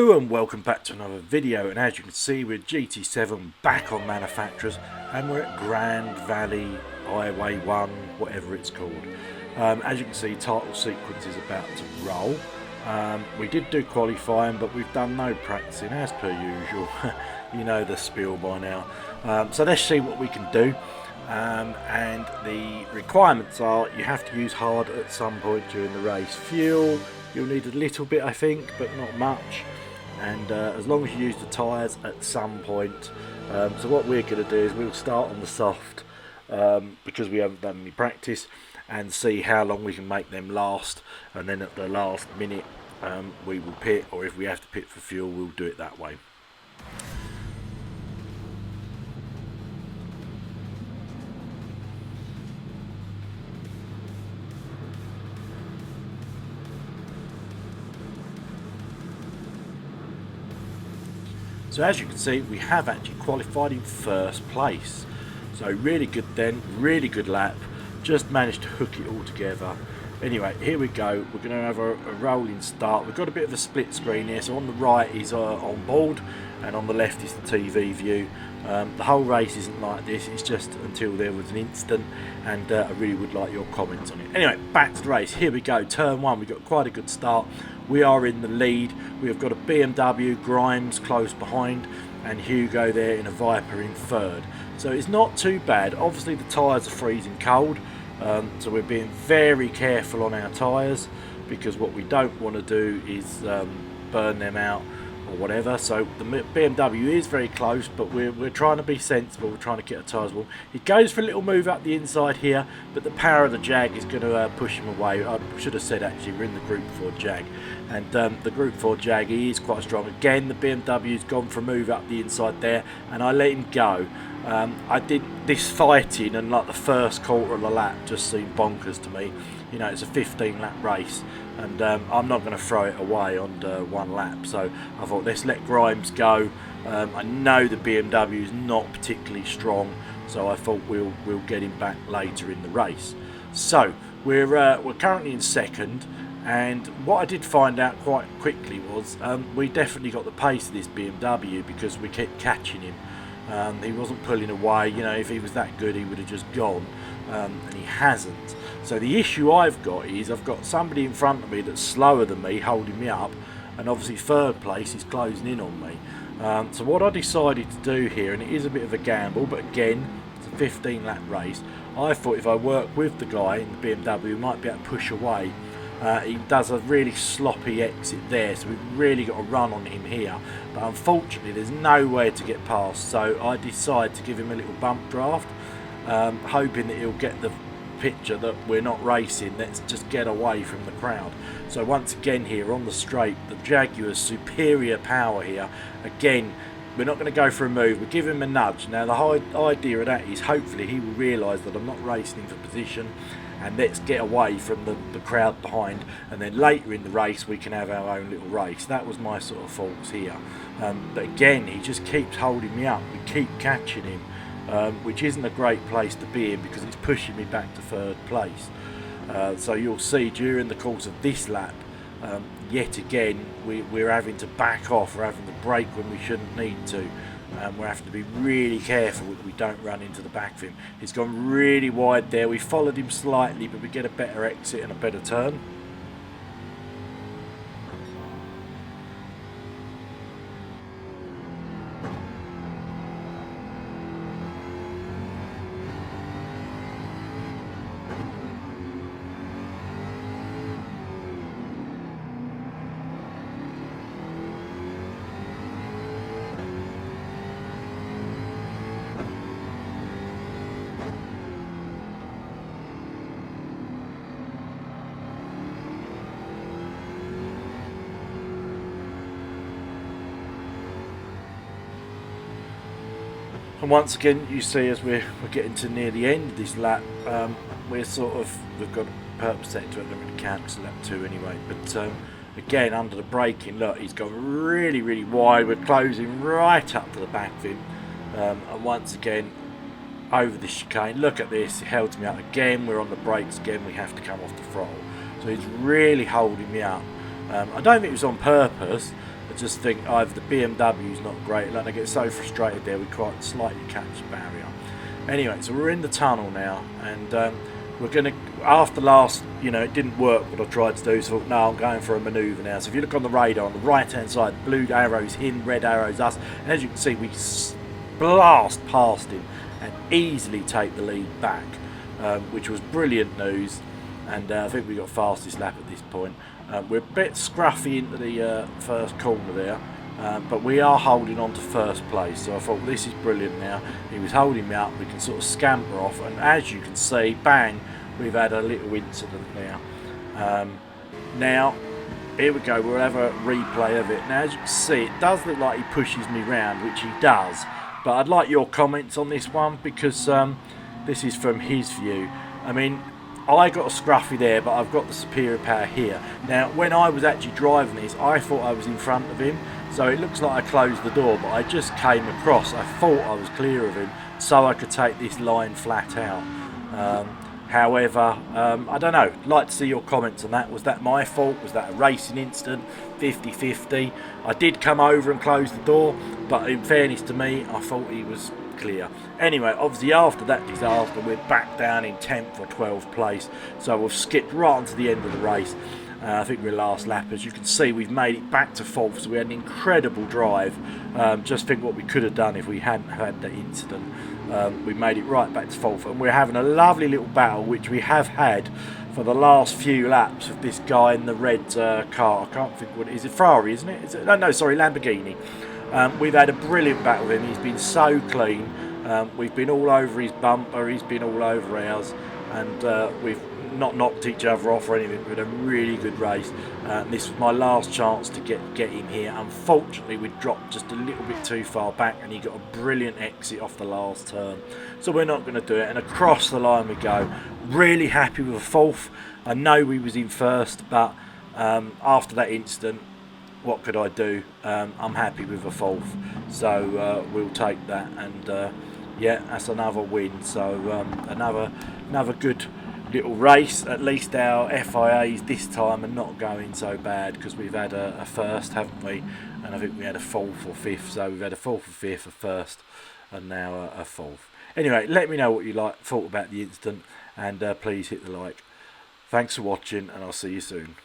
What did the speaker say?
Hello and welcome back to another video, and as you can see we're GT7 back on manufacturers and we're at GrandValley Highway 1, whatever it's called. As you can see, title sequence is about to roll. We did do qualifying, but we've done no practicing as per usual. You know the spiel by now. So let's see what we can do. And the requirements are you have to use hard at some point during the race. Fuel, you'll need a little bit I think, but not much. And as long as you use the tyres at some point. So what we're going to do is we'll start on the soft because we haven't done any practice, and see how long we can make them last, and then at the last minute we will pit, or if we have to pit for fuel we'll do it that way. So as you can see, we have actually qualified in first place. So really good then, really good lap. Just managed to hook it all together. Anyway, here we go. We're going to have a rolling start. We've got a bit of a split screen here. So on the right is on board, and on the left is the TV view. The whole race isn't like this. It's just until there was an incident, and I really would like your comments on it. Anyway, back to the race. Here we go. Turn one. We got quite a good start. We are in the lead. We have got a BMW, Grimes close behind, and Hugo there in a Viper in third. So it's not too bad. Obviously the tyres are freezing cold, so we're being very careful on our tyres, because what we don't want to do is burn them out or whatever. So the BMW is very close, but we're trying to be sensible. We're trying to get our tyres warm. It goes for a little move up the inside here, but the power of the Jag is going to push him away. I should have said actually we're in the Group 4 Jag, and the Group 4 Jag is quite strong. Again, the BMW's gone for a move up the inside there, and I let him go. I did this fighting, and like the first quarter of the lap just seemed bonkers to me. You know, it's a 15 lap race, and I'm not going to throw it away on one lap. So I thought, let's let Grimes go. I know the BMW is not particularly strong, so I thought we'll get him back later in the race. So we're currently in second, and what I did find out quite quickly was we definitely got the pace of this BMW, because we kept catching him. He wasn't pulling away. You know, if he was that good he would have just gone, and he hasn't. So the issue I've got is I've got somebody in front of me that's slower than me holding me up, and obviously third place is closing in on me. So what I decided to do here, and it is a bit of a gamble, but again it's a 15 lap race, I thought if I work with the guy in the BMW we might be able to push away. He does a really sloppy exit there, so we've really got to run on him here, but unfortunately there's nowhere to get past, so I decided to give him a little bump draft, hoping that he'll get the picture that we're not racing, let's just get away from the crowd. So once again here on the straight, the Jaguar's superior power here. Again, we're not going to go for a move, we'll give him a nudge. Now the whole idea of that is hopefully he will realise that I'm not racing him for position, and let's get away from the crowd behind, and then later in the race we can have our own little race. That was my sort of thoughts here. But again, he just keeps holding me up, we keep catching him, which isn't a great place to be in, because it's pushing me back to third place. So you'll see during the course of this lap, yet again we're having to back off, we're having to brake when we shouldn't need to. We're having to be really careful that we don't run into the back of him. He's gone really wide there. We followed him slightly, but we get a better exit and a better turn. And once again, you see as we're getting to near the end of this lap, we've got a purpose set to it, don't really count, it's lap 2 anyway. But again, under the braking, look, he's gone really, really wide. We're closing right up to the back of him, and once again, over the chicane. Look at this, it held me up again. We're on the brakes again, we have to come off the throttle. So he's really holding me up. I don't think it was on purpose. just think either the BMW's not great, like I get so frustrated there, we quite slightly catch the barrier. Anyway, so we're in the tunnel now, and we're going to, after last, you know, it didn't work what I tried to do, so I thought, no, I'm going for a manoeuvre now. So if you look on the radar, on the right hand side, blue arrows him, red arrows us, and as you can see, we blast past him and easily take the lead back, which was brilliant news. And I think we got fastest lap at this point. We're a bit scruffy into the first corner there, but we are holding on to first place, so I thought this is brilliant now. He was holding me up, we can sort of scamper off, and as you can see, bang, we've had a little incident now. Now, here we go, we'll have a replay of it. Now, as you can see, it does look like he pushes me round, which he does, but I'd like your comments on this one, because this is from his view. I mean, I got a scruffy there, but I've got the superior power here. Now, when I was actually driving this, I thought I was in front of him, so it looks like I closed the door, but I just came across. I thought I was clear of him, so I could take this line flat out. However, I don't know. I'd like to see your comments on that. Was that my fault? Was that a racing incident? 50-50. I did come over and close the door, but in fairness to me, I thought he was clear. Anyway, obviously after that disaster, we're back down in 10th or 12th place, so we've skipped right onto the end of the race. I think we're last lap. As you can see, we've made it back to 4th, so we had an incredible drive. Just think what we could have done if we hadn't had that incident. We made it right back to 4th, and we're having a lovely little battle, which we have had for the last few laps with this guy in the red car. I can't think what it is. It's Ferrari, isn't it? Is it? No, sorry, Lamborghini. We've had a brilliant battle with him. He's been so clean. We've been all over his bumper, he's been all over ours, and we've not knocked each other off or anything. We had a really good race. This was my last chance to get him here. Unfortunately, we dropped just a little bit too far back, and he got a brilliant exit off the last turn. So we're not going to do it, and across the line we go. Really happy with a 4th. I know we was in 1st, but after that incident, what could I do? I'm happy with a 4th, so we'll take that, and yeah, that's another win. So another good little race. At least our FIAs this time are not going so bad, because we've had a 1st, haven't we? And I think we had a 4th or 5th, so we've had a 4th or 5th, a 1st, and now a 4th. Anyway, let me know what you thought about the incident, and please hit the like. Thanks for watching, and I'll see you soon.